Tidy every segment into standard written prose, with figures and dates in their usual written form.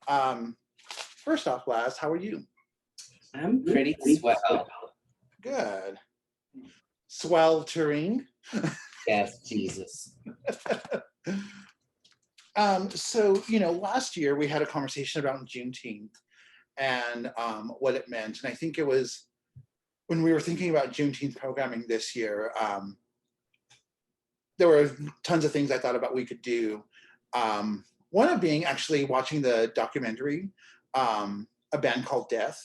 Um, First off, Laz, how are you? I'm pretty swell. Good. Sweltering. Yes, Jesus. Last year we had a conversation about Juneteenth and what it meant. And I think it was when we were thinking about Juneteenth programming this year, there were tons of things I thought about we could do. One of being actually watching the documentary, A Band Called Death,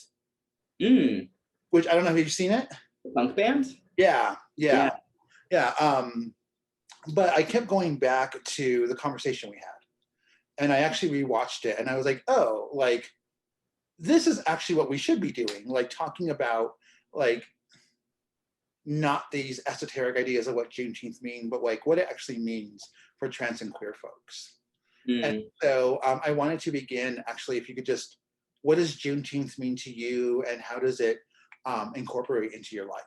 Mm, which I don't know, have you seen it? punk band? Yeah, Yeah. yeah, yeah. But I kept going back to the conversation we had. And I actually rewatched it and I was like, oh, like this is actually what we should be doing, like talking about like not these esoteric ideas of what Juneteenth mean, but like what it actually means for trans and queer folks. And Mm, so I wanted to begin actually, if you could just, what does Juneteenth mean to you and how does it incorporate into your life?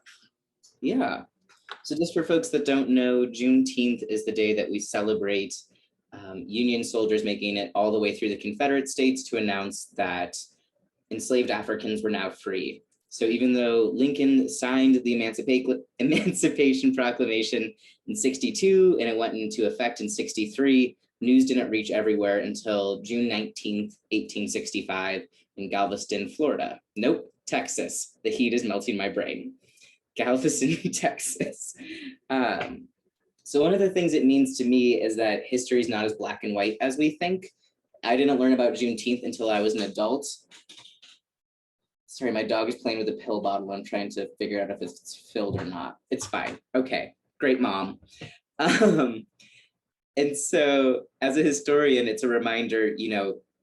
yeah. So just for folks that don't know, Juneteenth is the day that we celebrate Union soldiers making it all the way through the Confederate States to announce that enslaved Africans were now free. So even though Lincoln signed the Emancipation Proclamation in 62 and it went into effect in 63, news didn't reach everywhere until June 19th, 1865 in Galveston, Florida. Nope, Texas. The heat is melting my brain. Galveston, Texas. So one of the things it means to me is that history is not as black and white as we think. I didn't learn about Juneteenth until I was an adult. Sorry, my dog is playing with a pill bottle. I'm trying to figure out if it's filled or not. It's fine. Okay, great mom. And so as a historian, it's a reminder,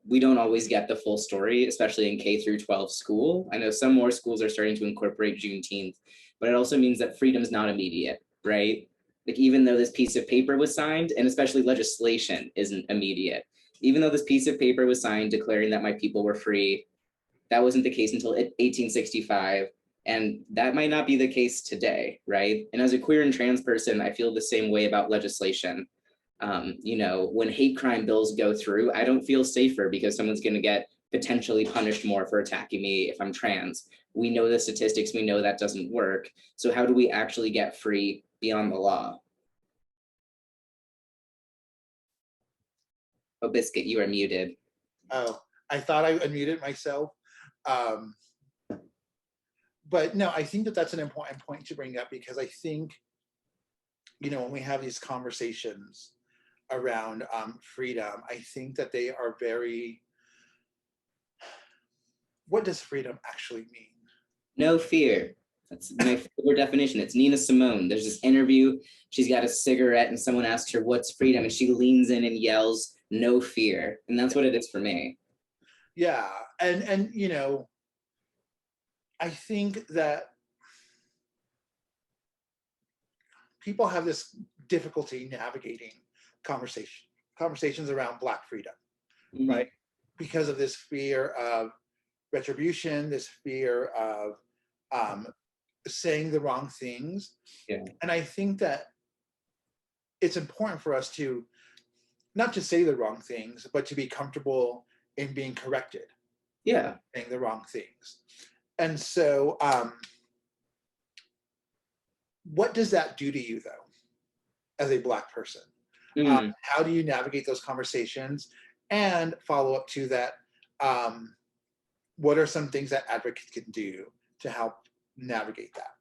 we don't always get the full story, especially in K through 12 school. I know some more schools are starting to incorporate Juneteenth, but it also means that freedom is not immediate, right? Like even though this piece of paper was signed, and especially legislation isn't immediate, even though this piece of paper was signed declaring that my people were free, that wasn't the case until 1865. And that might not be the case today, right? And as a queer and trans person, I feel the same way about legislation. When hate crime bills go through, I don't feel safer because someone's going to get potentially punished more for attacking me if I'm trans. We know the statistics, we know that doesn't work. So how do we actually get free beyond the law? Oh, Biscuit, you are muted. Oh, I thought I unmuted myself. But no, I think that that's an important point to bring up because I think, when we have these conversations around freedom, I think that they are very, what does freedom actually mean? No fear. That's my favorite definition. It's Nina Simone. There's this interview. She's got a cigarette and someone asks her, what's freedom? And she leans in and yells, no fear. And that's what it is for me. Yeah. And I think that people have this difficulty navigating conversations around Black freedom, mm-hmm. right? Because of this fear of retribution, this fear of saying the wrong things. Yeah. And I think that it's important for us to not just say the wrong things, but to be comfortable in being corrected. Yeah. Saying the wrong things. And so, what does that do to you, though, as a Black person? Mm. How do you navigate those conversations? And follow up to that, what are some things that advocates can do to help navigate that?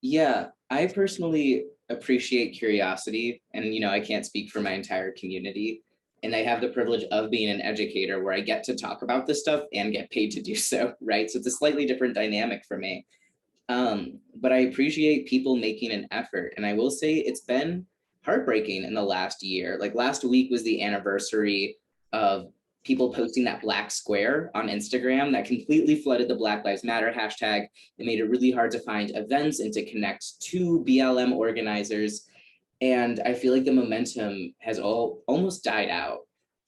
Yeah, I personally appreciate curiosity, and I can't speak for my entire community. And I have the privilege of being an educator where I get to talk about this stuff and get paid to do so, right? So it's a slightly different dynamic for me. But I appreciate people making an effort. And I will say it's been heartbreaking in the last year. Like last week was the anniversary of people posting that black square on Instagram that completely flooded the Black Lives Matter hashtag. It made it really hard to find events and to connect to BLM organizers. And I feel like the momentum has almost died out.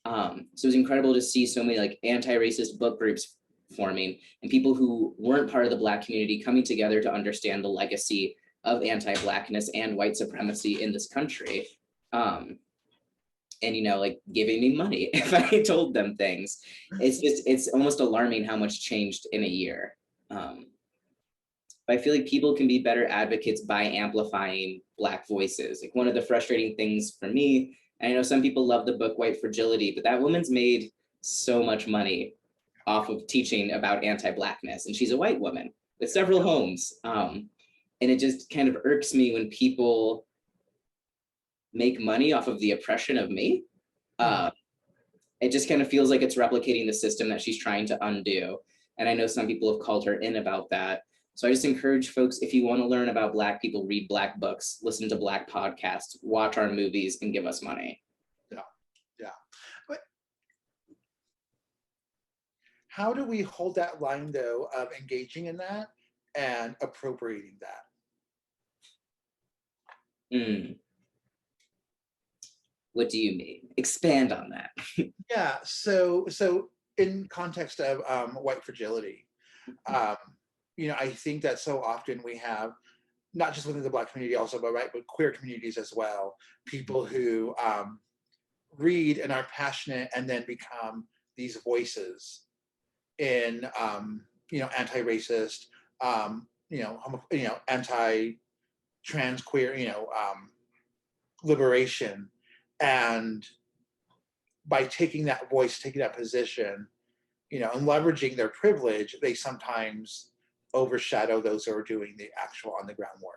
So it was incredible to see so many like anti-racist book groups forming and people who weren't part of the Black community coming together to understand the legacy of anti-Blackness and white supremacy in this country. and, like giving me money if I told them things. It's almost alarming how much changed in a year. But I feel like people can be better advocates by amplifying Black voices. Like, one of the frustrating things for me, and I know some people love the book White Fragility, but that woman's made so much money off of teaching about anti-Blackness, and she's a white woman with several homes. And it just kind of irks me when people make money off of the oppression of me. It just kind of feels like it's replicating the system that she's trying to undo. And I know some people have called her in about that. So I just encourage folks, if you want to learn about Black people, read Black books, listen to Black podcasts, watch our movies, and give us money. Yeah. But how do we hold that line, though, of engaging in that and appropriating that? What do you mean? Expand on that. Yeah. So in context of white fragility, I think that so often we have, not just within the Black community also, but queer communities as well, people who read and are passionate and then become these voices in anti-racist, anti-trans queer, liberation. And by taking that voice, taking that position, and leveraging their privilege, they sometimes overshadow those who are doing the actual on the ground work.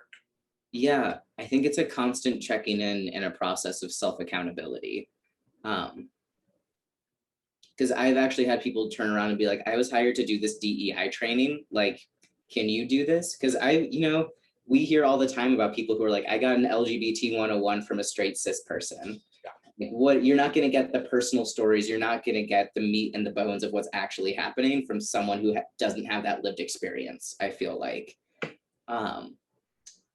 Yeah, I think it's a constant checking in and a process of self-accountability. Because I've actually had people turn around and be like, I was hired to do this DEI training. Like, can you do this? Because we hear all the time about people who are like, I got an LGBT 101 from a straight cis person. What, you're not going to get the personal stories, you're not going to get the meat and the bones of what's actually happening from someone who doesn't have that lived experience, I feel like.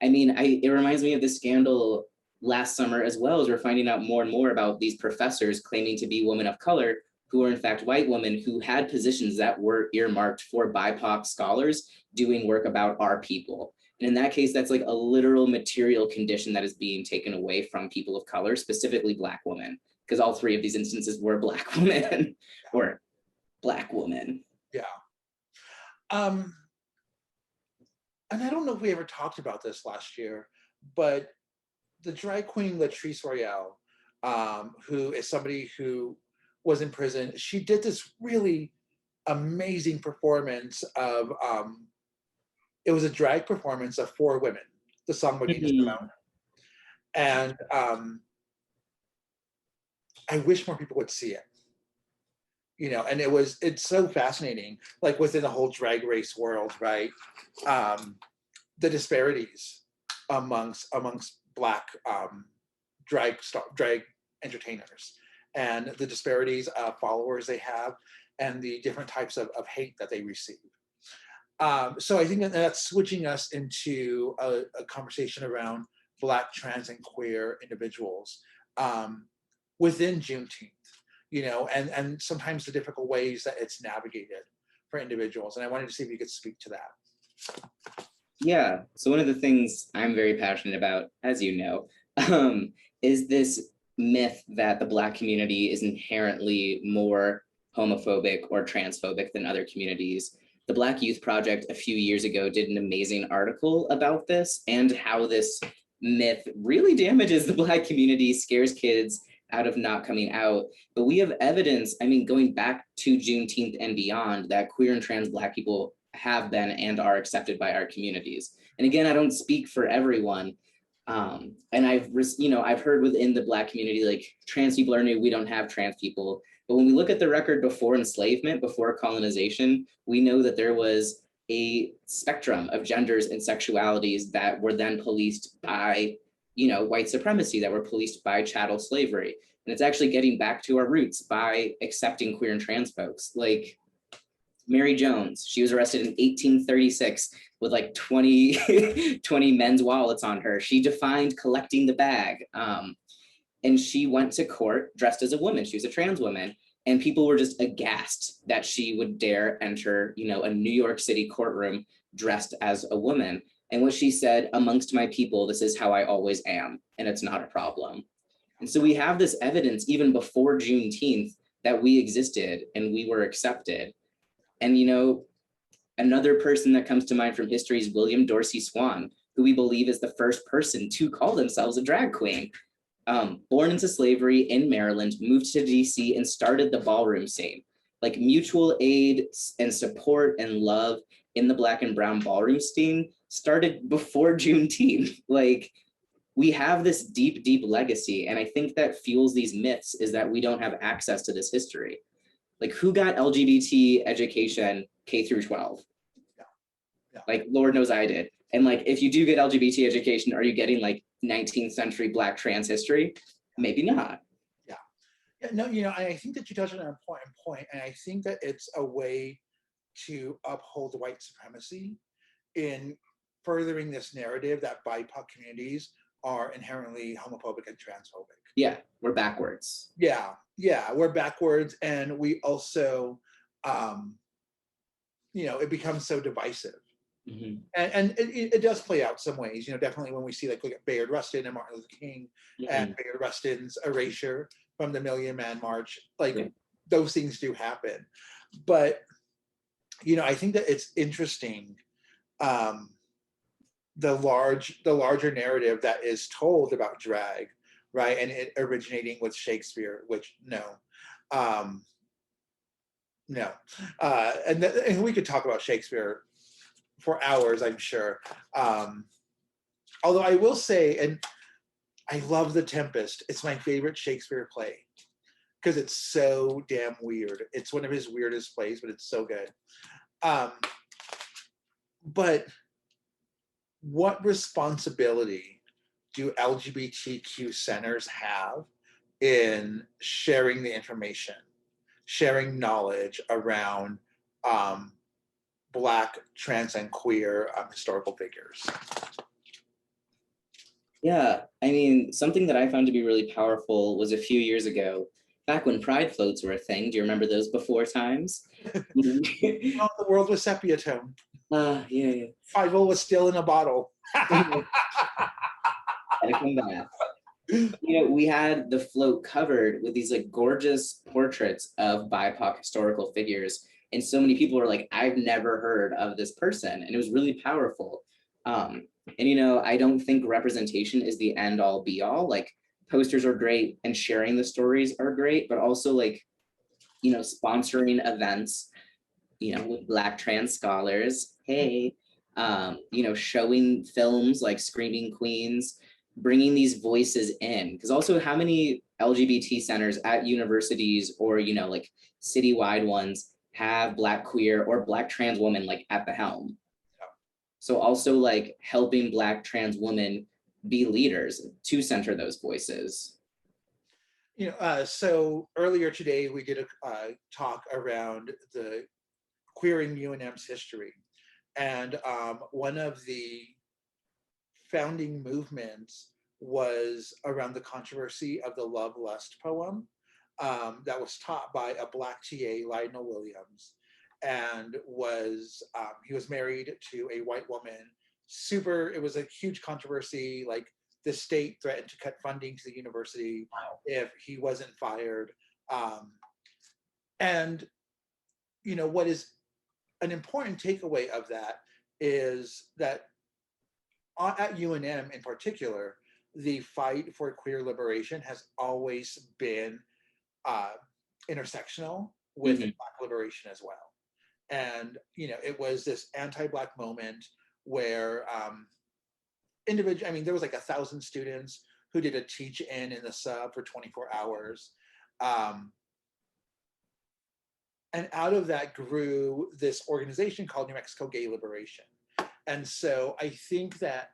It reminds me of the scandal last summer as well, as we're finding out more and more about these professors claiming to be women of color who are in fact white women who had positions that were earmarked for BIPOC scholars doing work about our people. And in that case, that's like a literal material condition that is being taken away from people of color, specifically Black women, because all three of these instances were Black women or Black women. Yeah. And I don't know if we ever talked about this last year, but the drag queen Latrice Royale, who is somebody who was in prison, she did this really amazing performance of, it was a drag performance of 4 women. The song would just come out. And I wish more people would see it. And it's so fascinating, like within the whole drag race world, right? The disparities amongst Black drag entertainers, and the disparities of followers they have, and the different types of hate that they receive. So I think that's switching us into a conversation around Black, trans, and queer individuals within Juneteenth, and sometimes the difficult ways that it's navigated for individuals. And I wanted to see if you could speak to that. Yeah, so one of the things I'm very passionate about, as you know, is this myth that the Black community is inherently more homophobic or transphobic than other communities. The Black Youth Project a few years ago did an amazing article about this and how this myth really damages the Black community, scares kids out of not coming out. But we have evidence, going back to Juneteenth and beyond, that queer and trans Black people have been and are accepted by our communities. And again, I don't speak for everyone. And I've heard within the Black community, like, trans people are new, we don't have trans people. But when we look at the record before enslavement, before colonization, we know that there was a spectrum of genders and sexualities that were then policed by, white supremacy, that were policed by chattel slavery. And it's actually getting back to our roots by accepting queer and trans folks. Like Mary Jones, she was arrested in 1836 with like 20 men's wallets on her. She defined collecting the bag. And she went to court dressed as a woman. She was a trans woman. And people were just aghast that she would dare enter, a New York City courtroom dressed as a woman. And what she said, amongst my people, this is how I always am, and it's not a problem. And so we have this evidence even before Juneteenth that we existed and we were accepted. And, you know, another person that comes to mind from history is William Dorsey Swann, who we believe is the first person to call themselves a drag queen. Born into slavery in Maryland, moved to DC and started the ballroom scene. Like mutual aid and support and love in the Black and brown ballroom scene started before Juneteenth. Like we have this deep, deep legacy. And I think that fuels these myths is that we don't have access to this history. Like who got LGBT education K through 12? Yeah. Yeah. Like Lord knows I did. And like, if you do get LGBT education, are you getting like 19th century Black trans history? Maybe not. Yeah. Yeah. No, you know, I think that you touched on an important point, and I think that it's a way to uphold white supremacy in furthering this narrative that BIPOC communities are inherently homophobic and transphobic. Yeah, we're backwards. Yeah, yeah, we're backwards, and we also, you know, it becomes so divisive. Mm-hmm. And it does play out some ways, you know, definitely when we see like look at Bayard Rustin and Martin Luther King and Bayard Rustin's erasure from the Million Man March, like those things do happen. But, you know, I think that it's interesting, the larger narrative that is told about drag, right? And it originating with Shakespeare, which and we could talk about Shakespeare for hours, I'm sure. Although I will say, and I love The Tempest. It's my favorite Shakespeare play because it's so damn weird. It's one of his weirdest plays, but it's so good. But what responsibility do LGBTQ centers have in sharing the information, sharing knowledge around Black, trans, and queer historical figures? Yeah, I mean, something that I found to be really powerful was a few years ago, back when pride floats were a thing. Do you remember those before times? Oh, the world was sepia tone. Yeah. Fivel was still in a bottle. Gotta come back. You know, we had the float covered with these like gorgeous portraits of BIPOC historical figures. And so many people were like, I've never heard of this person. And it was really powerful. And, you know, I don't think representation is the end all be all. Like posters are great and sharing the stories are great, but also like, you know, sponsoring events, you know, with Black trans scholars, hey, you know, showing films like Screaming Queens, bringing these voices in. Because also how many LGBT centers at universities or, you know, like citywide ones have Black queer or Black trans women like at the helm? So also like helping Black trans women be leaders to center those voices. You know, so earlier today we did a talk around the queering UNM's history, and one of the founding movements was around the controversy of the Love Lust poem that was taught by a Black TA, Lionel Williams, and was he was married to a white woman. It was a huge controversy. Like the state threatened to cut funding to the university if he wasn't fired. And you know what is an important takeaway of that is that at UNM in particular, the fight for queer liberation has always been intersectional with Black liberation as well. And, you know, it was this anti-Black moment where there was like 1,000 students who did a teach-in the sub for 24 hours. And out of that grew this organization called New Mexico Gay Liberation. And so I think that,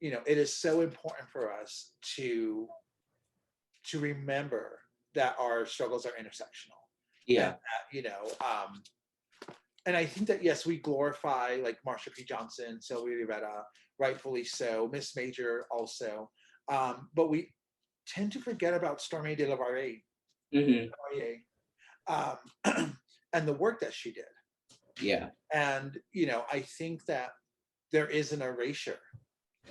you know, it is so important for us to remember that our struggles are intersectional. Yeah. And that, you know, and I think that, yes, we glorify like Marsha P. Johnson, Sylvia Rivera, rightfully so, Miss Major also. But we tend to forget about Stormy de la Varey. And the work that she did. Yeah. And, you know, I think that there is an erasure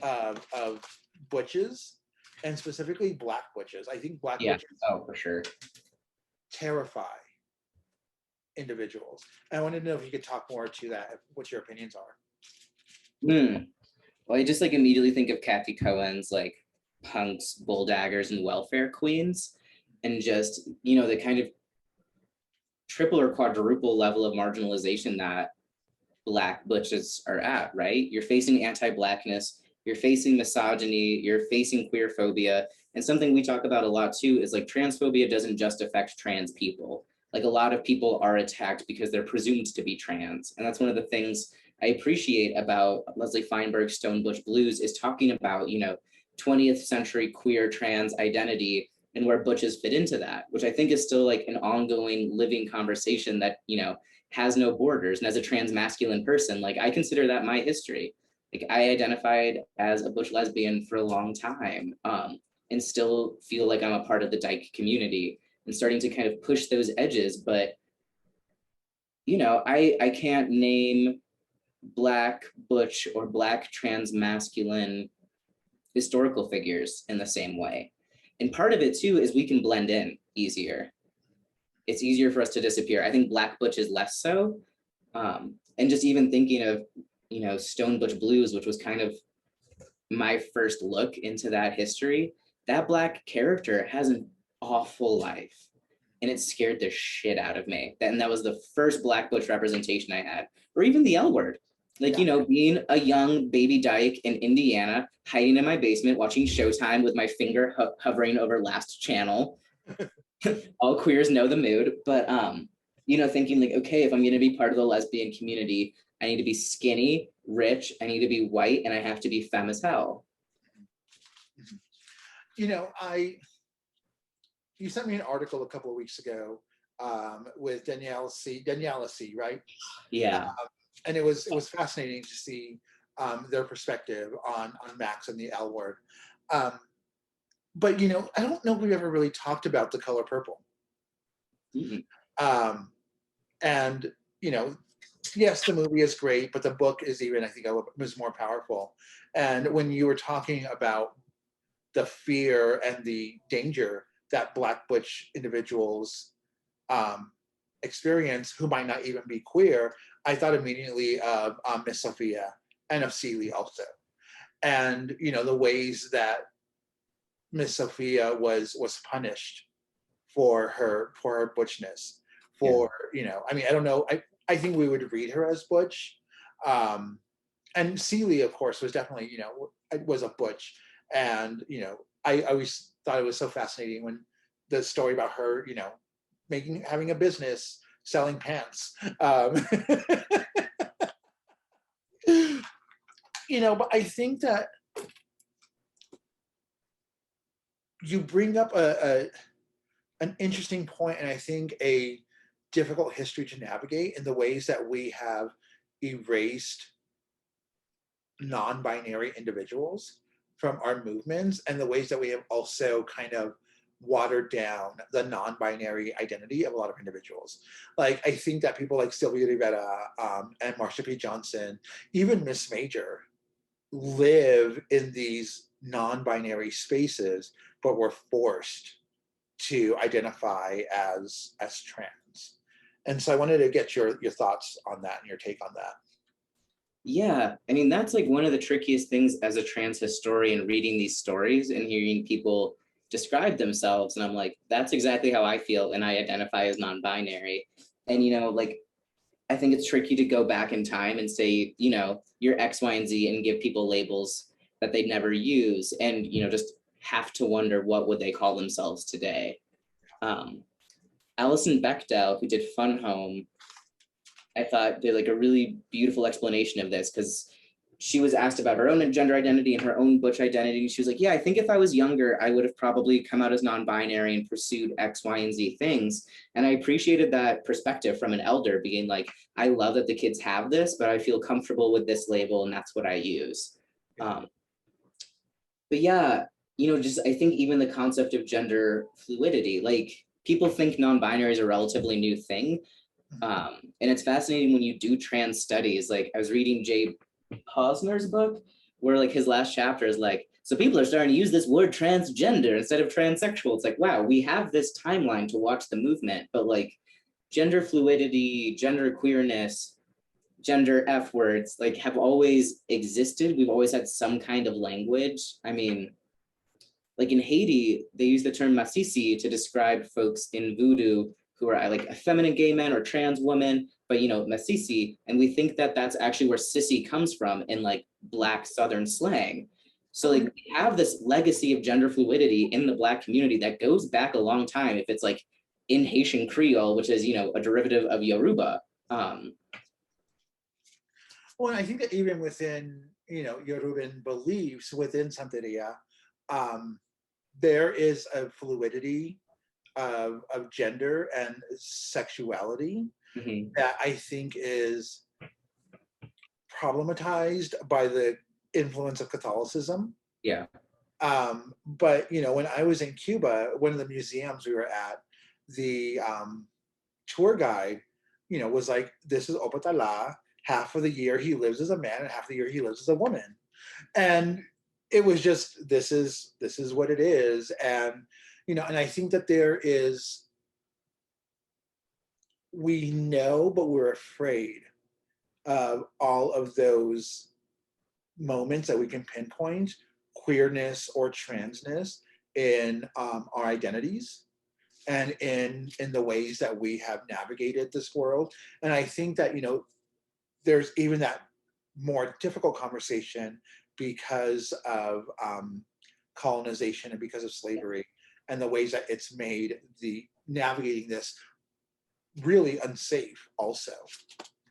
of butches and specifically Black butches. I think Black Yeah. butches Oh, for sure. terrify individuals. And I wanted to know if you could talk more to that, what your opinions are. Hmm. Well, I just like immediately think of Kathy Cohen's like punks, bull daggers, and welfare queens, and just, you know, the kind of triple or quadruple level of marginalization that Black butches are at, right? You're facing anti-Blackness, you're facing misogyny, you're facing queer phobia. And something we talk about a lot too is like transphobia doesn't just affect trans people. Like a lot of people are attacked because they're presumed to be trans. And that's one of the things I appreciate about Leslie Feinberg's Stone Butch Blues is talking about, you know, 20th century queer trans identity and where butches fit into that, which I think is still like an ongoing living conversation that, you know, has no borders. And as a trans masculine person, like I consider that my history. Like I identified as a butch lesbian for a long time, and still feel like I'm a part of the dyke community and starting to kind of push those edges. But, you know, I can't name Black butch or Black trans masculine historical figures in the same way. And part of it too is we can blend in easier. It's easier for us to disappear. I think Black butch is less so. And just even thinking of, you know, Stone Butch Blues, which was kind of my first look into that history, that Black character has an awful life. And it scared the shit out of me. And that was the first Black butch representation I had, or even the L word. Like, you know, being a young baby dyke in Indiana, hiding in my basement, watching Showtime with my finger hovering over Last Channel. All queers know the mood, but you know, thinking like, okay, if I'm gonna be part of the lesbian community, I need to be skinny, rich, I need to be white, and I have to be femme as hell. You know, you sent me an article a couple of weeks ago with Danielle C, right? Yeah. And it was fascinating to see their perspective on Max and the L word. But you know, I don't know if we've ever really talked about the color purple. Mm-hmm. And you know, yes, the movie is great, but the book is even, I think, was more powerful. And when you were talking about the fear and the danger that Black butch individuals experience, who might not even be queer, I thought immediately of Miss Sophia and of Celie also, and you know the ways that Miss Sophia was punished for her butchness. For you know, I mean, I don't know. I think we would read her as butch, and Celie, of course, was definitely, you know, was a butch, and you know, I always thought it was so fascinating when the story about her, you know, having a business selling pants. You know, but I think that you bring up an interesting point, and I think a difficult history to navigate in the ways that we have erased non-binary individuals from our movements, and the ways that we have also kind of watered down the non-binary identity of a lot of individuals. Like I think that people like Sylvia Rivera and Marsha P. Johnson, even Miss Major, live in these non-binary spaces, but were forced to identify as trans. And so I wanted to get your thoughts on that and your take on that. Yeah, I mean, that's like one of the trickiest things as a trans historian, reading these stories and hearing people describe themselves. And I'm like, that's exactly how I feel. And I identify as non-binary. And, you know, like, I think it's tricky to go back in time and say, you know, you're X, Y, and Z and give people labels that they'd never use. And, you know, just have to wonder what would they call themselves today. Alison Bechdel, who did Fun Home, I thought did like a really beautiful explanation of this, because she was asked about her own gender identity and her own butch identity. She was like, yeah, I think if I was younger, I would have probably come out as non-binary and pursued X, Y, and Z things. And I appreciated that perspective from an elder, being like, I love that the kids have this, but I feel comfortable with this label and that's what I use. But yeah, you know, just I think even the concept of gender fluidity, like people think non-binary is a relatively new thing. And it's fascinating when you do trans studies. Like I was reading Jay Posner's book, where like his last chapter is like, So people are starting to use this word transgender instead of transsexual. It's like, wow, we have this timeline to watch the movement, but like gender fluidity, gender queerness, gender F words, like have always existed. We've always had some kind of language. I mean, like in Haiti, they use the term masisi to describe folks in voodoo who are like effeminate gay men or trans women, but you know, masisi, and we think that that's actually where sissy comes from in like Black Southern slang. So like we have this legacy of gender fluidity in the Black community that goes back a long time. If it's like in Haitian Creole, which is, you know, a derivative of Yoruba. Well, and I think that even within, you know, Yoruban beliefs within Santeria, there is a fluidity of gender and sexuality that I think is problematized by the influence of Catholicism. Yeah. But, you know, when I was in Cuba, one of the museums we were at, the tour guide, you know, was like, this is Opatala. Half of the year he lives as a man and half of the year he lives as a woman. And it was just, this is what it is. And, you know, and I think that there is, we know, but we're afraid of all of those moments that we can pinpoint queerness or transness in our identities and in the ways that we have navigated this world. And I think that, you know, there's even that more difficult conversation because of colonization and because of slavery and the ways that it's made the navigating this really unsafe also.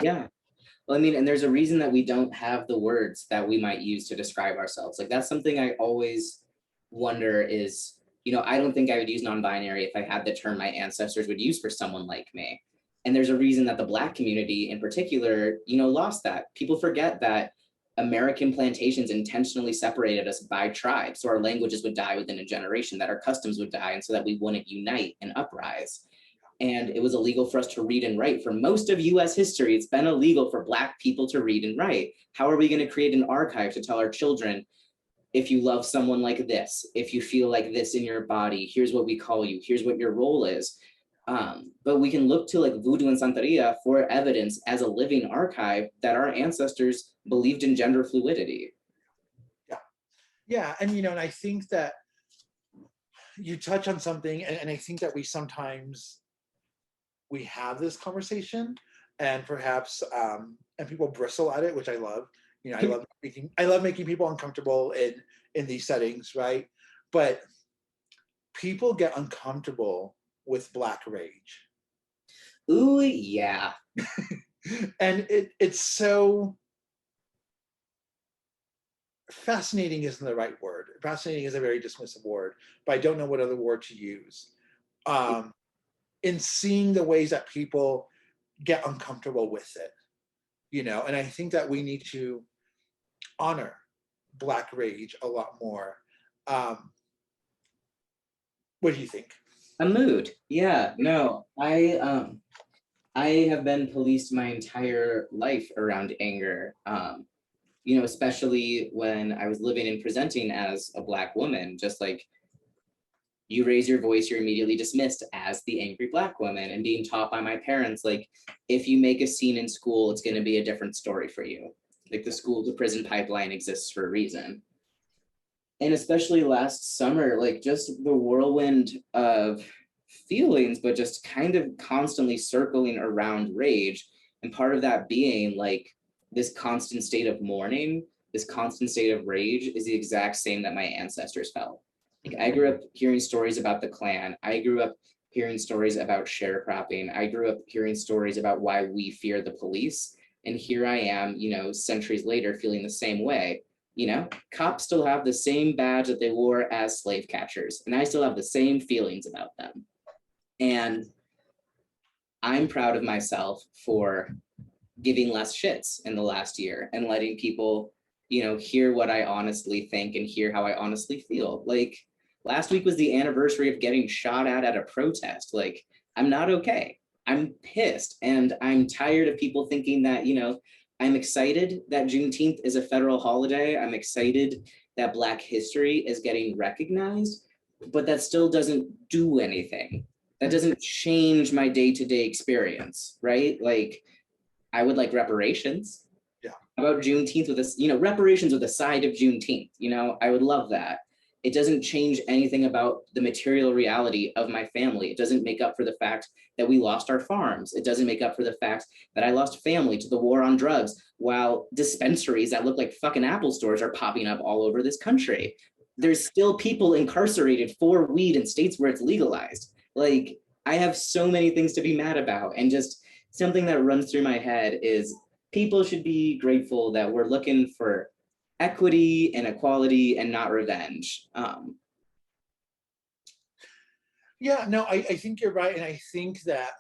Yeah. Well, I mean, and there's a reason that we don't have the words that we might use to describe ourselves. Like that's something I always wonder is, you know, I don't think I would use non-binary if I had the term my ancestors would use for someone like me. And there's a reason that the Black community in particular, you know, lost that. People forget that American plantations intentionally separated us by tribe. So our languages would die within a generation, that our customs would die, and so that we wouldn't unite and uprise. And it was illegal for us to read and write. For most of US history, it's been illegal for Black people to read and write. How are we going to create an archive to tell our children, if you love someone like this, if you feel like this in your body, here's what we call you, here's what your role is. But we can look to like voodoo and Santeria for evidence as a living archive that our ancestors believed in gender fluidity. Yeah. Yeah. And, you know, and I think that you touch on something, and I think that we sometimes, we have this conversation and perhaps, and people bristle at it, which I love. You know, I love making people uncomfortable in these settings, right? But people get uncomfortable with Black rage. Ooh, yeah. And it's so fascinating isn't the right word. Fascinating is a very dismissive word, but I don't know what other word to use. In seeing the ways that people get uncomfortable with it, you know, and I think that we need to honor Black rage a lot more. What do you think? A mood. Yeah, no, I have been policed my entire life around anger. You know, especially when I was living and presenting as a Black woman, just like you raise your voice, you're immediately dismissed as the angry Black woman, and being taught by my parents, like, if you make a scene in school, it's going to be a different story for you. Like the school to prison pipeline exists for a reason. And especially last summer, like just the whirlwind of feelings, but just kind of constantly circling around rage. And part of that being like this constant state of mourning, this constant state of rage is the exact same that my ancestors felt. Like I grew up hearing stories about the Klan. I grew up hearing stories about sharecropping. I grew up hearing stories about why we fear the police. And here I am, you know, centuries later, feeling the same way. You know, cops still have the same badge that they wore as slave catchers, and I still have the same feelings about them. And I'm proud of myself for giving less shits in the last year and letting people, you know, hear what I honestly think and hear how I honestly feel. Like last week was the anniversary of getting shot at a protest. Like I'm not okay. I'm pissed, and I'm tired of people thinking that, you know, I'm excited that Juneteenth is a federal holiday. I'm excited that Black history is getting recognized, but that still doesn't do anything. That doesn't change my day-to-day experience, right? Like, I would like reparations. Yeah. How about Juneteenth with this, reparations with a side of Juneteenth, I would love that. It doesn't change anything about the material reality of my family. It doesn't make up for the fact that we lost our farms. It doesn't make up for the fact that I lost family to the war on drugs, while dispensaries that look like fucking Apple stores are popping up all over this country. There's still people incarcerated for weed in states where it's legalized. Like, I have so many things to be mad about. And just something that runs through my head is people should be grateful that we're looking for equity and equality and not revenge. Yeah, no, I think you're right. And I think that,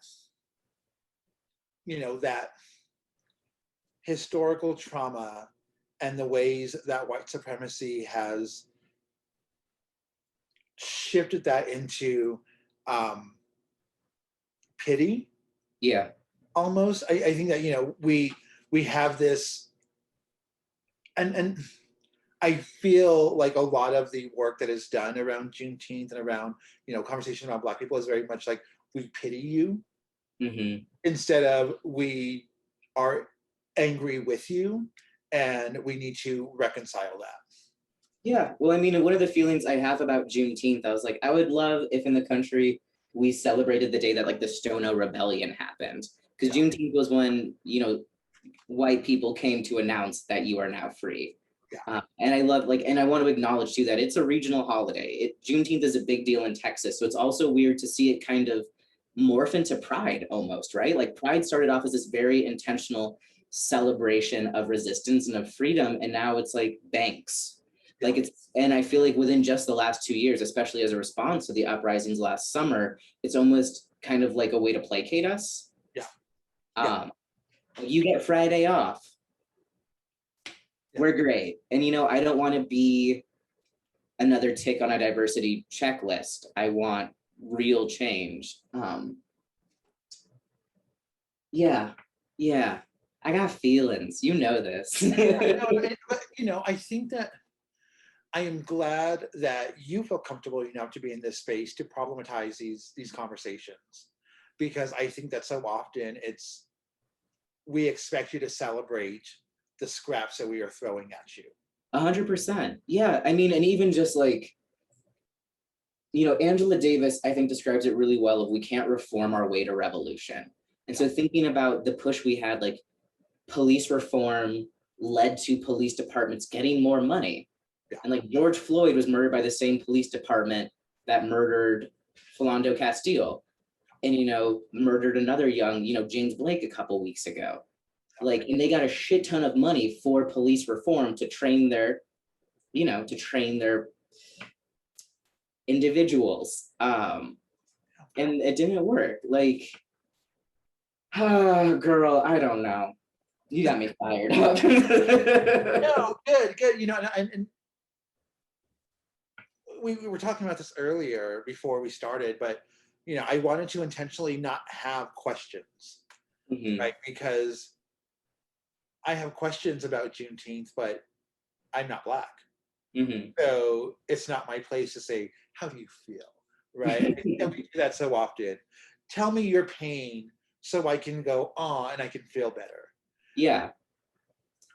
that historical trauma and the ways that white supremacy has shifted that into pity. Yeah. Almost. I think that, we have this, and I feel like a lot of the work that is done around Juneteenth and around, conversation about Black people is very much like, we pity you, instead of we are angry with you and we need to reconcile that. Yeah, well, I mean, one of the feelings I have about Juneteenth, I was like, I would love if in the country we celebrated the day that like the Stono Rebellion happened. Because Juneteenth was when, white people came to announce that you are now free. And I love, and I want to acknowledge too that it's a regional holiday. Juneteenth is a big deal in Texas. So it's also weird to see it kind of morph into Pride almost, right? Like, Pride started off as this very intentional celebration of resistance and of freedom. And now it's like banks. And I feel like within just the last 2 years, especially as a response to the uprisings last summer, it's almost kind of like a way to placate us. You get Friday off. We're great. And, I don't want to be another tick on a diversity checklist. I want real change. Yeah. I got feelings. You know this. I think that I am glad that you feel comfortable enough to be in this space to problematize these conversations, because I think that so often we expect you to celebrate the scraps that we are throwing at you. 100%. Yeah, I mean, and even just like, Angela Davis, I think, describes it really well of we can't reform our way to revolution. And so thinking about the push we had, like police reform led to police departments getting more money. And like George Floyd was murdered by the same police department that murdered Philando Castile and, murdered another young, James Blake a couple weeks ago. And they got a shit ton of money for police reform to train their individuals. And it didn't work. Girl, I don't know. You got me fired up. No, good. And we were talking about this earlier before we started, but I wanted to intentionally not have questions, right? Because I have questions about Juneteenth, but I'm not Black. So it's not my place to say, how do you feel, right? We do that so often. Tell me your pain so I can go on and I can feel better. Yeah.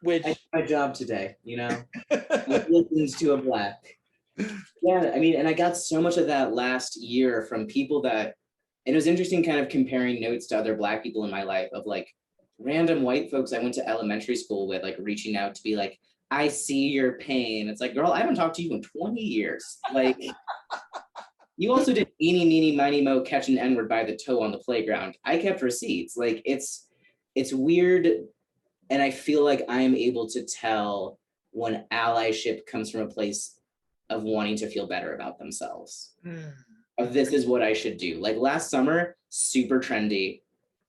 Which I did my job today, listens to a Black. Yeah, I mean, and I got so much of that last year from people and it was interesting kind of comparing notes to other Black people in my life of like random white folks I went to elementary school with, like reaching out to be like, I see your pain. It's like, girl, I haven't talked to you in 20 years. Like, you also did eeny, meeny, miny, mo, catch an N-word by the toe on the playground. I kept receipts. Like, it's weird. And I feel like I am able to tell when allyship comes from a place of wanting to feel better about themselves. Of this is what I should do. Like last summer, super trendy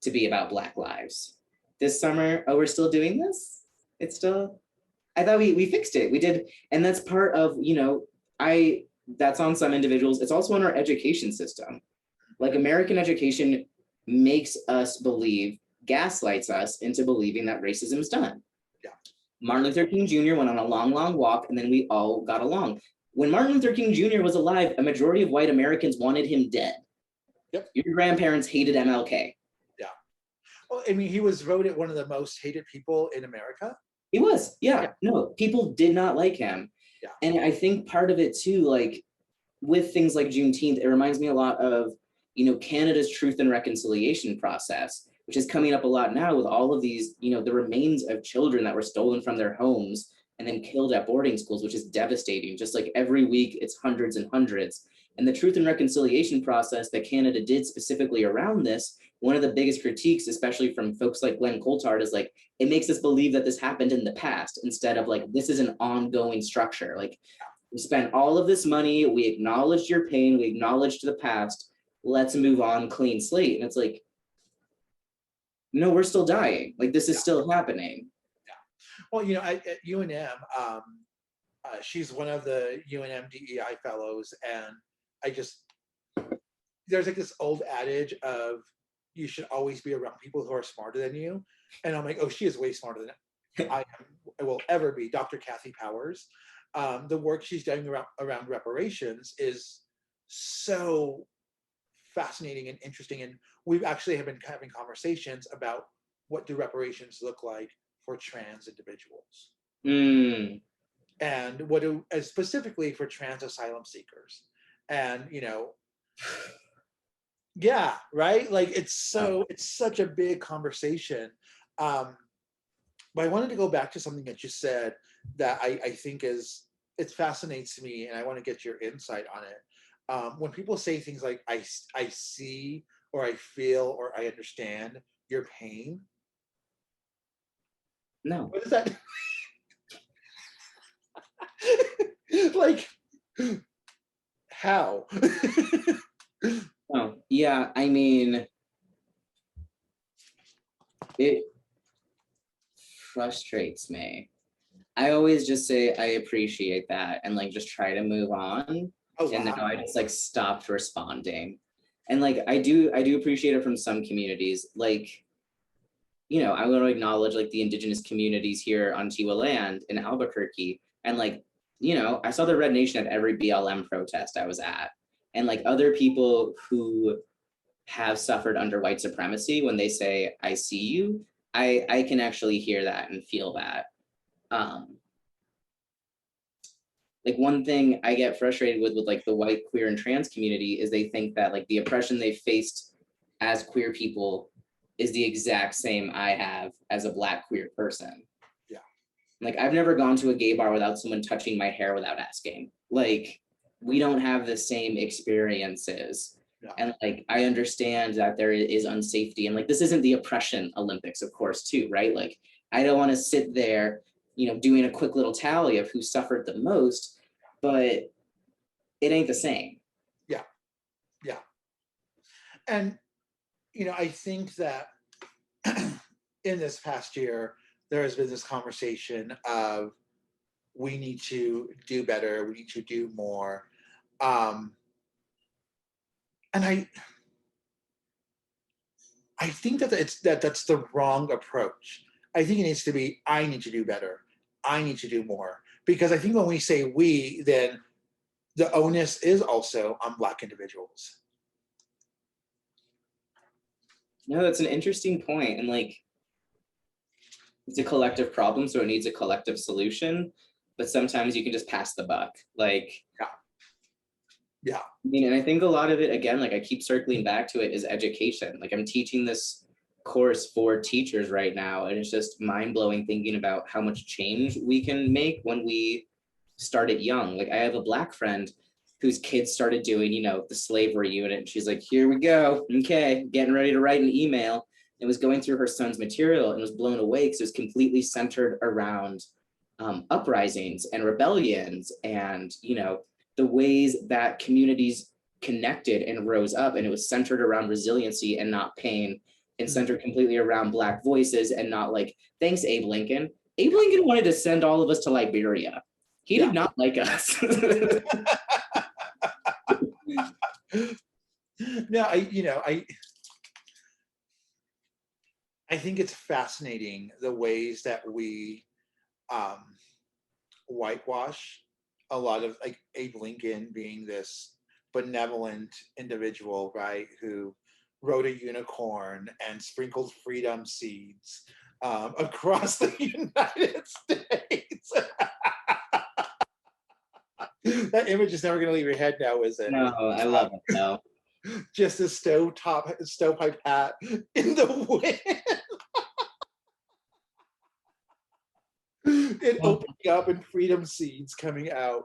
to be about Black lives. This summer, oh, we're still doing this? It's still, I thought we fixed it. We did. And that's part of, that's on some individuals. It's also on our education system. Like American education makes us believe, gaslights us into believing that racism is done. Martin Luther King Jr. went on a long, long walk, and then we all got along. When Martin Luther King Jr. was alive, a majority of white Americans wanted him dead. Yep. Your grandparents hated MLK. Yeah. Well, I mean, he was voted one of the most hated people in America. He was, yeah. No, people did not like him. Yeah. And I think part of it too, like with things like Juneteenth, it reminds me a lot of, Canada's Truth and Reconciliation process, which is coming up a lot now with all of these, the remains of children that were stolen from their homes and then killed at boarding schools, which is devastating. Just like every week, it's hundreds and hundreds. And the Truth and Reconciliation process that Canada did specifically around this, one of the biggest critiques, especially from folks like Glenn Coulthard, is like, it makes us believe that this happened in the past instead of like, this is an ongoing structure. Like, we spent all of this money, we acknowledged your pain, we acknowledged the past, let's move on, clean slate. And it's like, no, we're still dying. Like, this is still happening. Yeah. Well, at UNM, she's one of the UNM DEI fellows, and there's like this old adage of you should always be around people who are smarter than you. And I'm like, oh, she is way smarter than I will ever be. Dr. Kathy Powers. The work she's doing around reparations is so fascinating and interesting. And we've actually have been having conversations about what do reparations look like for trans individuals. And what do, specifically for trans asylum seekers. And, yeah, right? Like it's such a big conversation. But I wanted to go back to something that you said that I think it fascinates me, and I want to get your insight on it. When people say things like, I see, or I feel, or I understand your pain. No. What is that? Like, how? Oh, yeah, I mean, it frustrates me. I always just say I appreciate that and like just try to move on. Oh, wow. And now I just like stopped responding. And like I do appreciate it from some communities. Like, I want to acknowledge like the indigenous communities here on Tiwa land in Albuquerque. And like, I saw the Red Nation at every BLM protest I was at. And like other people who have suffered under white supremacy, when they say, I see you, I can actually hear that and feel that. Like one thing I get frustrated with like the white, queer, and trans community is they think that like the oppression they faced as queer people is the exact same I have as a Black queer person. Yeah. Like I've never gone to a gay bar without someone touching my hair without asking. Like we don't have the same experiences. Yeah. And like I understand that there is unsafety, and like this isn't the oppression Olympics, of course, too, right? Like I don't want to sit there, doing a quick little tally of who suffered the most, but it ain't the same. Yeah. Yeah. And I think that in this past year, there has been this conversation of we need to do better, we need to do more. And I think that that's the wrong approach. I think it needs to be, I need to do better, I need to do more. Because I think when we say we, then the onus is also on Black individuals. No, that's an interesting point. And like, it's a collective problem, so it needs a collective solution. But sometimes you can just pass the buck. Like, yeah. I mean, and I think a lot of it, again, like I keep circling back to it, is education. Like I'm teaching this course for teachers right now, and it's just mind-blowing thinking about how much change we can make when we start it young. Like I have a Black friend whose kids started doing, the slavery unit. And she's like, here we go. Okay, getting ready to write an email. And was going through her son's material and was blown away because it was completely centered around uprisings and rebellions and, the ways that communities connected and rose up. And it was centered around resiliency and not pain, and centered completely around Black voices and not like, thanks, Abe Lincoln. Abe Lincoln wanted to send all of us to Liberia. He did not like us. No, I think it's fascinating the ways that we um, whitewash a lot of, like, Abe Lincoln being this benevolent individual, right, who rode a unicorn and sprinkled freedom seeds across the United States. That image is never going to leave your head now, is it? No, I love it though. Just a stovepipe hat in the wind. It opening up and freedom seeds coming out.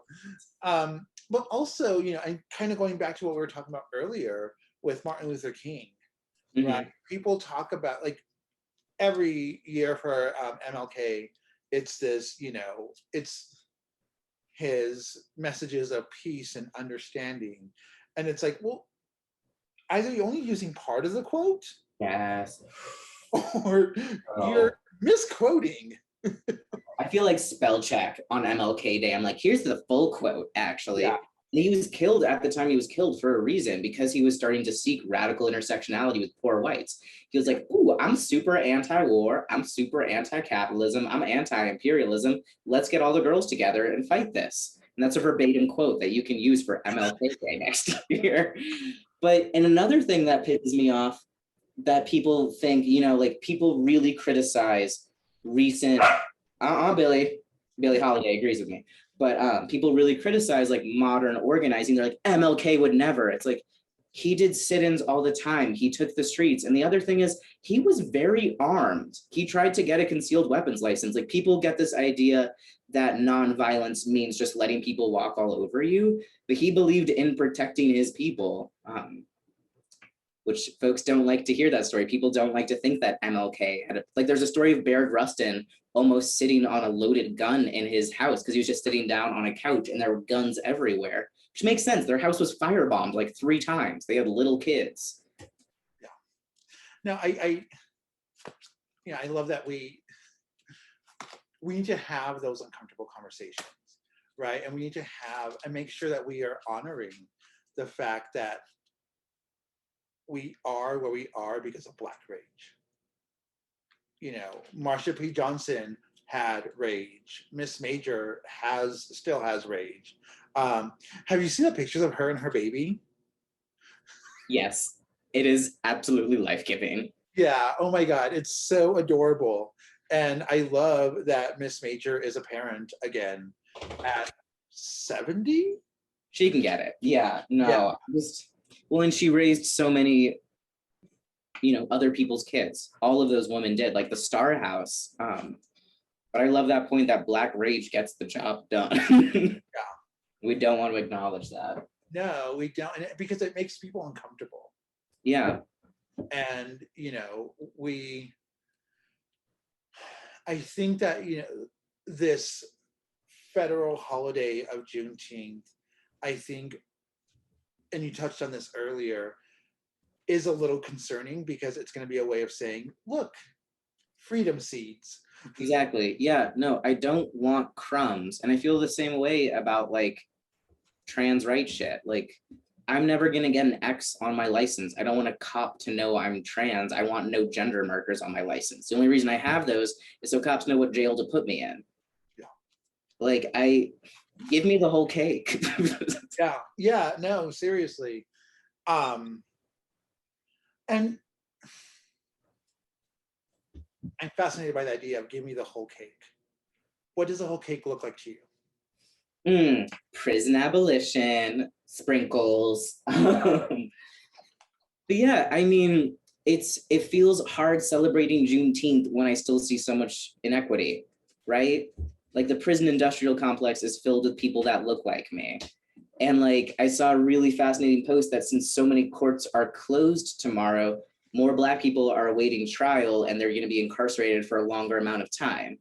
But also, and kind of going back to what we were talking about earlier with Martin Luther King, right? People talk about, like, every year for MLK, it's this, it's his messages of peace and understanding. And it's like, well, either you're only using part of the quote, Yes, or you're misquoting. I feel like spell check on MLK Day. I'm like, here's the full quote, actually. Yeah. He was killed at the time he was killed for a reason, because he was starting to seek radical intersectionality with poor whites. He was like, ooh, I'm super anti-war. I'm super anti-capitalism. I'm anti-imperialism. Let's get all the girls together and fight this. And that's a verbatim quote that you can use for MLK Day next year. And another thing that pisses me off, that people think, like, people really criticize recent, Billie Holiday agrees with me, but people really criticize, like, modern organizing. They're like, MLK would never. It's like, he did sit-ins all the time. He took the streets. And the other thing is, he was very armed. He tried to get a concealed weapons license. Like, people get this idea that nonviolence means just letting people walk all over you, but he believed in protecting his people, which folks don't like to hear that story. People don't like to think that MLK had there's a story of Baird Rustin almost sitting on a loaded gun in his house because he was just sitting down on a couch and there were guns everywhere, which makes sense. Their house was firebombed like 3 times. They had little kids. Yeah. Now, I love that we need to have those uncomfortable conversations, right? And we need to have and make sure that we are honoring the fact that we are where we are because of Black rage. Marsha P. Johnson had rage. Miss Major still has rage. Have you seen the pictures of her and her baby? Yes, it is absolutely life-giving. Yeah, oh my God, it's so adorable. And I love that Miss Major is a parent again at 70. She can get it. Yeah, no. Yeah. And she raised so many, other people's kids. All of those women did, like the Star House. But I love that point that Black rage gets the job done. Yeah. We don't want to acknowledge that. No, we don't, because it makes people uncomfortable. Yeah. And, I think that, this federal holiday of Juneteenth, I think, and you touched on this earlier, is a little concerning because it's going to be a way of saying, look, freedom seeds. Exactly. Yeah, no, I don't want crumbs. And I feel the same way about, like, trans rights shit. Like, I'm never going to get an X on my license. I don't want a cop to know I'm trans. I want no gender markers on my license. The only reason I have those is so cops know what jail to put me in. Yeah. Like, give me the whole cake. Yeah, no, seriously. And I'm fascinated by the idea of give me the whole cake. What does the whole cake look like to you? Prison abolition, sprinkles. But yeah, I mean, it feels hard celebrating Juneteenth when I still see so much inequity, right? Like, the prison industrial complex is filled with people that look like me. And, like, I saw a really fascinating post that since so many courts are closed tomorrow, more Black people are awaiting trial and they're going to be incarcerated for a longer amount of time.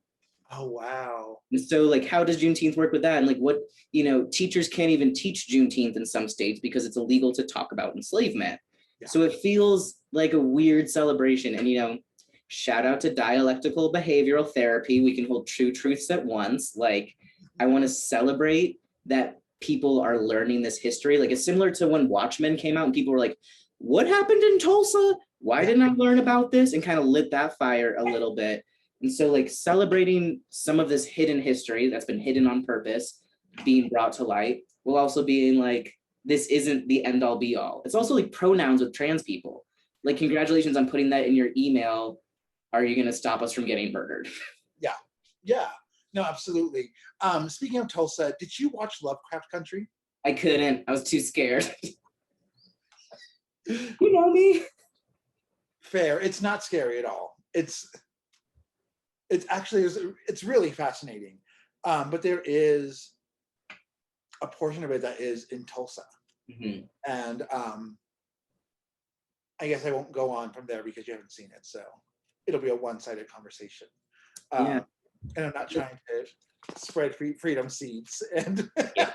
Oh, wow. And so, like, how does Juneteenth work with that? And, like, what, teachers can't even teach Juneteenth in some states because it's illegal to talk about enslavement. Yeah. So it feels like a weird celebration. And, shout out to dialectical behavioral therapy. We can hold 2 truths at once. Like, I want to celebrate that people are learning this history. Like, it's similar to when Watchmen came out and people were like, what happened in Tulsa? Why didn't I learn about this? And kind of lit that fire a little bit. And so like celebrating some of this hidden history that's been hidden on purpose being brought to light, while also being like, this isn't the end all be all. It's also like pronouns with trans people. Like, congratulations on putting that in your email. Are you going to stop us from getting murdered? Yeah. Yeah. No, absolutely. Speaking of Tulsa, did you watch Lovecraft Country? I couldn't. I was too scared. You know me. Fair. It's not scary at all. It's actually, it's really fascinating. But there is a portion of it that is in Tulsa. Mhm. And I guess I won't go on from there because you haven't seen it. So it'll be a one-sided conversation. Yeah. And I'm not trying to spread freedom seeds. And Yeah.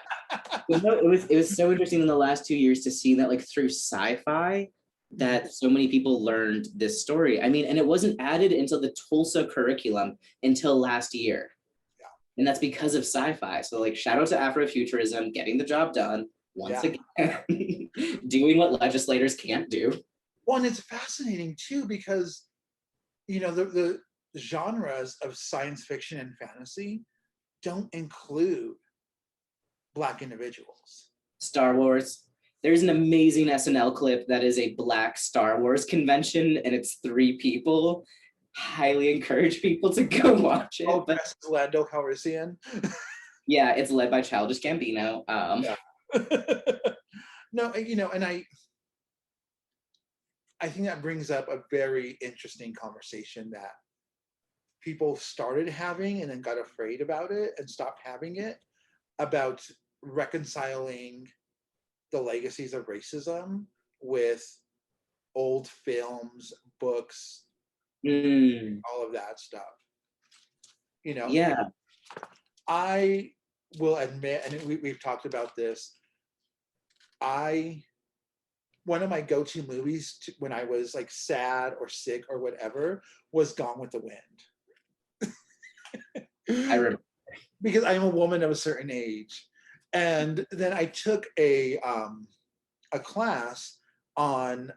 You know, it was so interesting in the last 2 years to see that like through sci-fi that so many people learned this story. I mean, and it wasn't added into the Tulsa curriculum until last year. Yeah. And that's because of sci-fi. So like shout out to Afrofuturism, getting the job done once again, doing what legislators can't do. Well, and it's fascinating too, because you know the genres of science fiction and fantasy don't include Black individuals. Star Wars. There's an amazing SNL clip that is a Black Star Wars convention, and it's 3 people. Highly encourage people to go watch it. Oh, but Lando Calrissian. Yeah, it's led by Childish Gambino. Yeah. No, you know, and I think that brings up a very interesting conversation that people started having and then got afraid about it and stopped having it, about reconciling the legacies of racism with old films, books, all of that stuff. You know, Yeah. I will admit, and we've talked about this, one of my go-to movies when I was like sad or sick or whatever was Gone with the Wind. I remember. Because I'm a woman of a certain age. And then I took a class on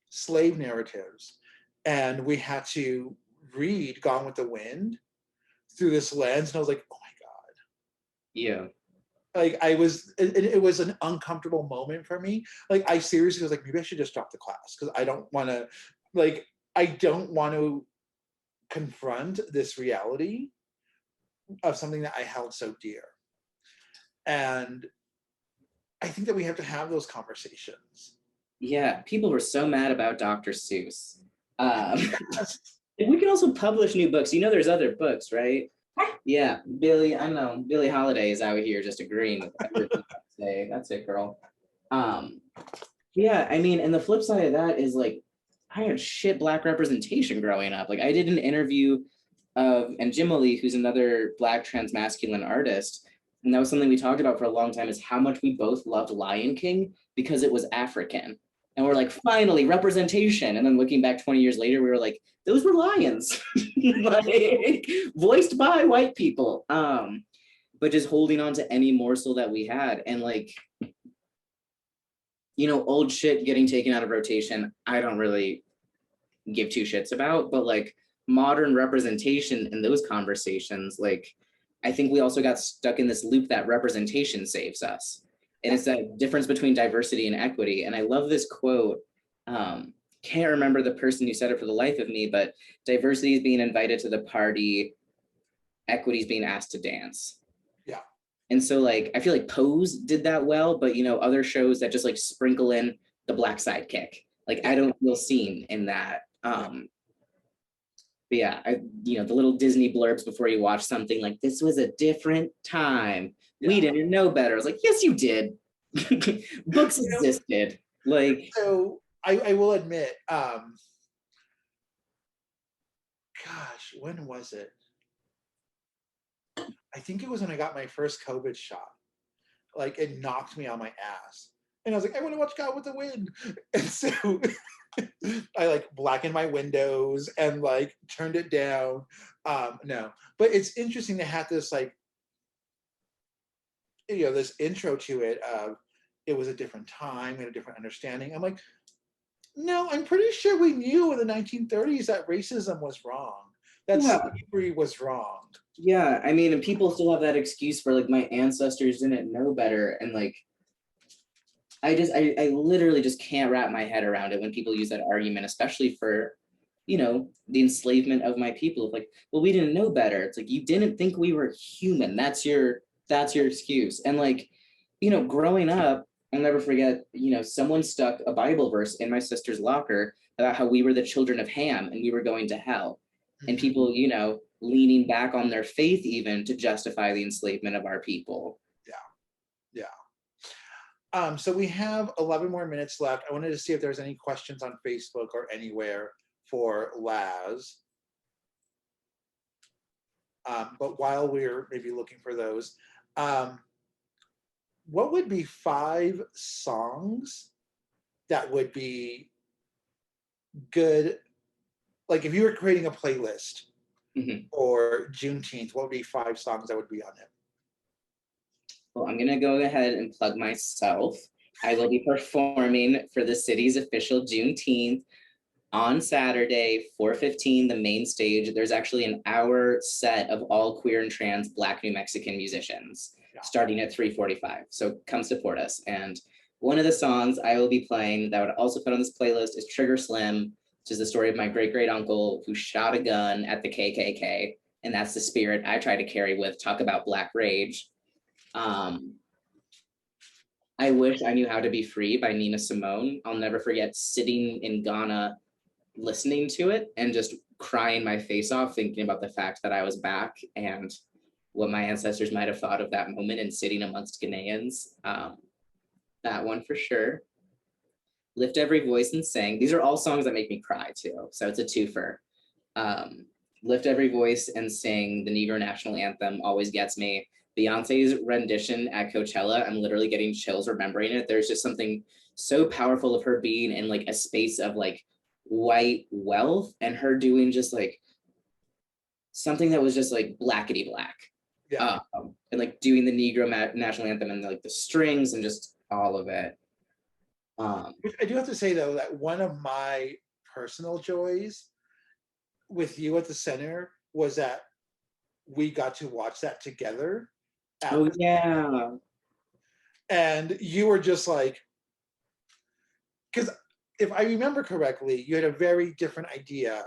slave narratives, and we had to read Gone with the Wind through this lens, and I was like, oh my God. Yeah. Like it was an uncomfortable moment for me. Like I seriously was like, maybe I should just drop the class because I don't want to confront this reality of something that I held so dear. And I think that we have to have those conversations. Yeah, people were so mad about Dr. Seuss. We can also publish new books. You know, there's other books, right? Yeah, Billy, I know. Billie Holiday is out here just agreeing with everything I say. That's it, girl. Yeah, I mean, and the flip side of that is like, I had shit Black representation growing up. Like, I did an interview of, and Jim Ali, who's another Black transmasculine artist, and that was something we talked about for a long time, is how much we both loved Lion King because it was African. And we're like, finally, representation. And then looking back 20 years later, we were like, those were lions, like, voiced by white people. But just holding on to any morsel that we had. And like, you know, old shit getting taken out of rotation, I don't really give 2 shits about, but like modern representation in those conversations, like, I think we also got stuck in this loop that representation saves us. And it's that difference between diversity and equity. And I love this quote. Can't remember the person who said it for the life of me, but diversity is being invited to the party, equity is being asked to dance. Yeah. And so like, I feel like Pose did that well, but you know, other shows that just like sprinkle in the Black sidekick. Like, I don't feel seen in that. But yeah, you know, the little Disney blurbs before you watch something, like, this was a different time. Yeah. We didn't know better. I was like, yes, you did. Books existed. Like, so I will admit, gosh, when was it? I think it was when I got my first COVID shot. Like, it knocked me on my ass. And I was like, I want to watch Gone with the Wind. And so I like blackened my windows and like turned it down. No, but it's interesting to have this like, you know, this intro to it of it was a different time and a different understanding. I'm like, no, I'm pretty sure we knew in the 1930s that racism was wrong, that Yeah. slavery was wrong. Yeah, I mean, and people still have that excuse for like my ancestors didn't know better, and like I literally just can't wrap my head around it when people use that argument, especially for, the enslavement of my people. Like, well, we didn't know better. It's like you didn't think we were human. That's your excuse. And like, growing up, I'll never forget, someone stuck a Bible verse in my sister's locker about how we were the children of Ham and we were going to hell. And Mhm. people, leaning back on their faith even to justify the enslavement of our people. Yeah. So we have 11 more minutes left. I wanted to see if there's any questions on Facebook or anywhere for Laz. But while we're maybe looking for those, what would be 5 songs that would be good? Like if you were creating a playlist Mhm. for Juneteenth, what would be 5 songs that would be on it? Well, I'm going to go ahead and plug myself. I will be performing for the city's official Juneteenth on Saturday, 4:15, the main stage. There's actually an hour set of all queer and trans Black New Mexican musicians starting at 3:45. So come support us. And one of the songs I will be playing that would also put on this playlist is Trigger Slim, which is the story of my great great uncle who shot a gun at the KKK. And that's the spirit I try to carry with Talk About Black Rage. I Wish I Knew How to Be Free by Nina Simone. I'll never forget sitting in Ghana listening to it and just crying my face off thinking about the fact that I was back and what my ancestors might have thought of that moment and sitting amongst Ghanaians. That one for sure. Lift Every Voice and Sing. These are all songs that make me cry too, so it's a twofer. Lift Every Voice and Sing, the Negro National Anthem, always gets me. Beyonce's rendition at Coachella, I'm literally getting chills remembering it. There's just something so powerful of her being in like a space of like white wealth and her doing just like something that was just like blackety black. Yeah. And like doing the Negro National Anthem and like the strings and just all of it. I do have to say though that one of my personal joys with you at the center was that we got to watch that together. Oh yeah. And you were just like, because if I remember correctly, you had a very different idea.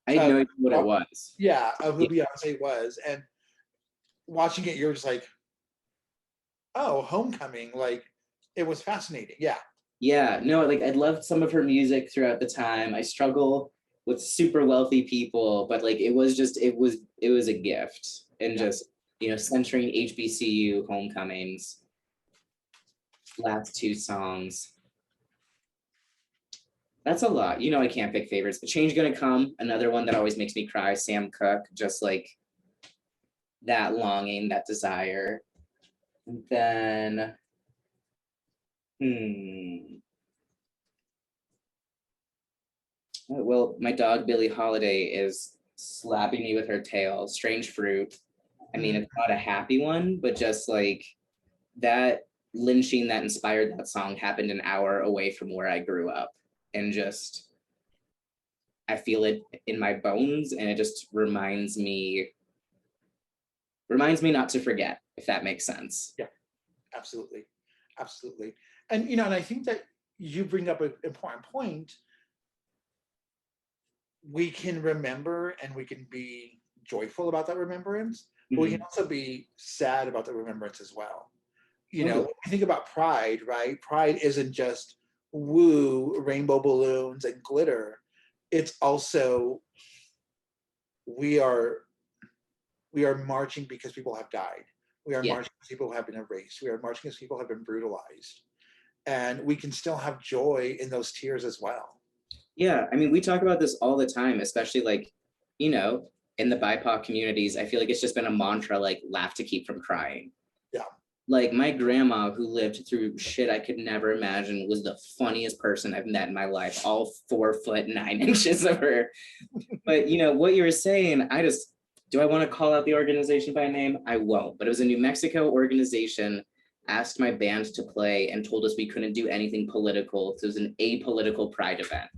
I had no idea what it was. Yeah, of who Beyonce was. And watching it, you're just like, oh, Homecoming. Like, it was fascinating. Yeah. Yeah, no, like I loved some of her music throughout the time. I struggle with super wealthy people, but like it was a gift. And just, centering HBCU homecomings, last 2 songs. That's a lot. I can't pick favorites, but Change Gonna Come, another one that always makes me cry. Sam Cooke, just like that longing, that desire. And then, well, my dog Billie Holiday is slapping me with her tail. Strange Fruit. I mean, it's not a happy one, but just like that lynching that inspired that song happened an hour away from where I grew up. And just, I feel it in my bones, and it just reminds me not to forget, if that makes sense. Yeah, absolutely. Absolutely. And, and I think that you bring up an important point. We can remember and we can be joyful about that remembrance, but we can also be sad about the remembrance as well. When you think about Pride, right? Pride isn't just woo, rainbow balloons and glitter. It's also we are marching because people have died. We are marching because people have been erased. We are marching because people have been brutalized. And we can still have joy in those tears as well. Yeah, I mean, we talk about this all the time, especially like, in the BIPOC communities. I feel like it's just been a mantra, like laugh to keep from crying. Yeah. Like my grandma, who lived through shit I could never imagine, was the funniest person I've met in my life, all 4'9" of her. But what you were saying, do I want to call out the organization by name? I won't, but it was a New Mexico organization, asked my band to play and told us we couldn't do anything political. So it was an apolitical Pride event.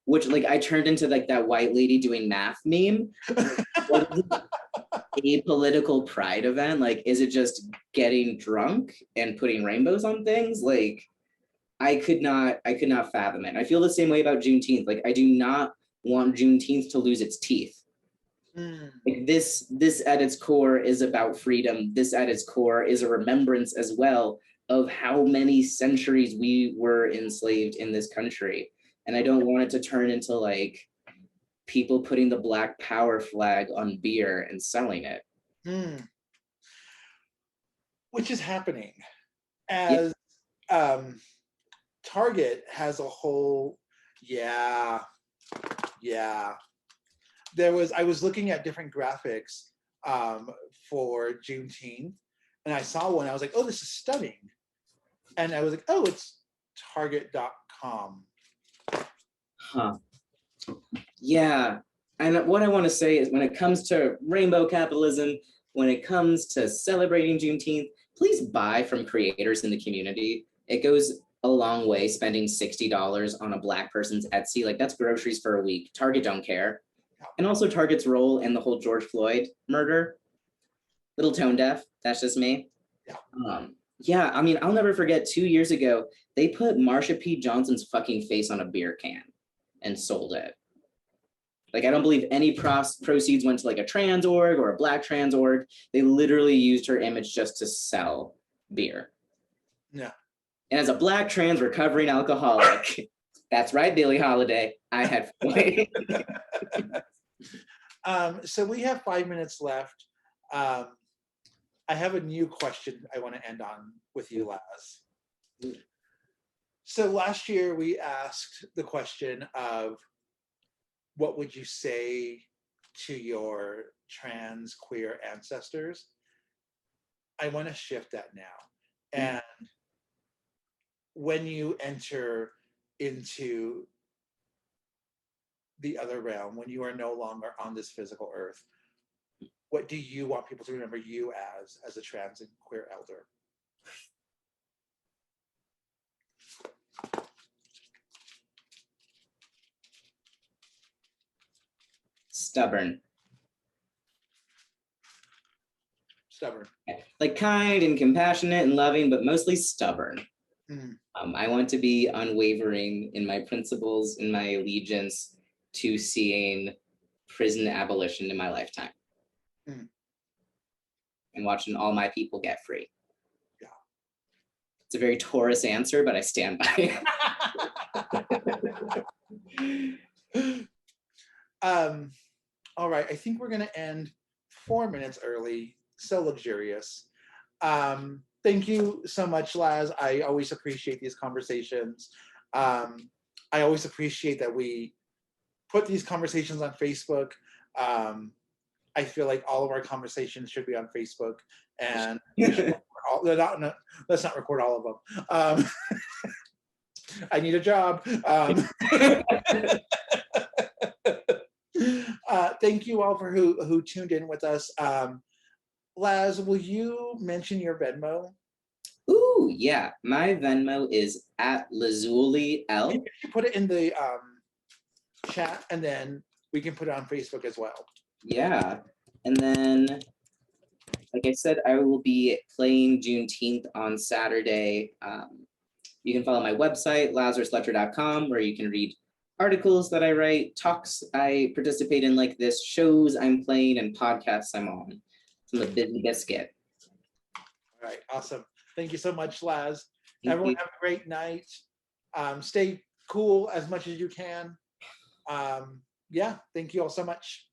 which like I turned into like that white lady doing math meme. What is a political pride event? Like, is it just getting drunk and putting rainbows on things? Like, I could not fathom it. I feel the same way about Juneteenth. Like, I do not want Juneteenth to lose its teeth. Like this at its core is about freedom. This at its core is a remembrance as well of how many centuries we were enslaved in this country. And I don't want it to turn into like people putting the Black Power flag on beer and selling it. Which is happening Yeah. as Target has a whole, yeah. I was looking at different graphics for Juneteenth, and I saw one. I was like, oh, this is stunning. And I was like, oh, it's Target.com. Huh. Yeah. And what I want to say is when it comes to rainbow capitalism, when it comes to celebrating Juneteenth, please buy from creators in the community. It goes a long way spending $60 on a Black person's Etsy. Like, that's groceries for a week. Target don't care. And also Target's role in the whole George Floyd murder. Little tone deaf. That's just me. Yeah, I mean, I'll never forget 2 years ago, they put Marsha P. Johnson's fucking face on a beer can and sold it. Like, I don't believe any proceeds went to like a trans org or a Black trans org. They literally used her image just to sell beer. Yeah. And as a Black trans recovering alcoholic, that's right, Billie Holiday, I had so we have 5 minutes left. I have a new question I want to end on with you, Laz. So last year we asked the question of what would you say to your trans queer ancestors? I want to shift that now. And when you enter into the other realm, when you are no longer on this physical earth, what do you want people to remember you as a trans and queer elder? Stubborn. Like kind and compassionate and loving, but mostly stubborn. I want to be unwavering in my principles, in my allegiance to seeing prison abolition in my lifetime. And watching all my people get free. Yeah. It's a very Taurus answer, but I stand by it. All right, I think we're gonna end 4 minutes early. So luxurious. Thank you so much, Laz. I always appreciate these conversations. I always appreciate that we put these conversations on Facebook. I feel like all of our conversations should be on Facebook, and let's not record all of them. I need a job. Thank you all for who tuned in with us. Laz, will you mention your Venmo? Ooh, yeah. My Venmo is at Lazuli L. You can put it in the chat, and then we can put it on Facebook as well. Yeah. And then, like I said, I will be playing Juneteenth on Saturday. You can follow my website, LazarusLetcher.com, where you can read articles that I write, talks I participate in like this, shows I'm playing, and podcasts I'm on. Some of the busy biscuit. All right, awesome. Thank you so much, Laz. Everyone have a great night. Stay cool as much as you can. Yeah, thank you all so much.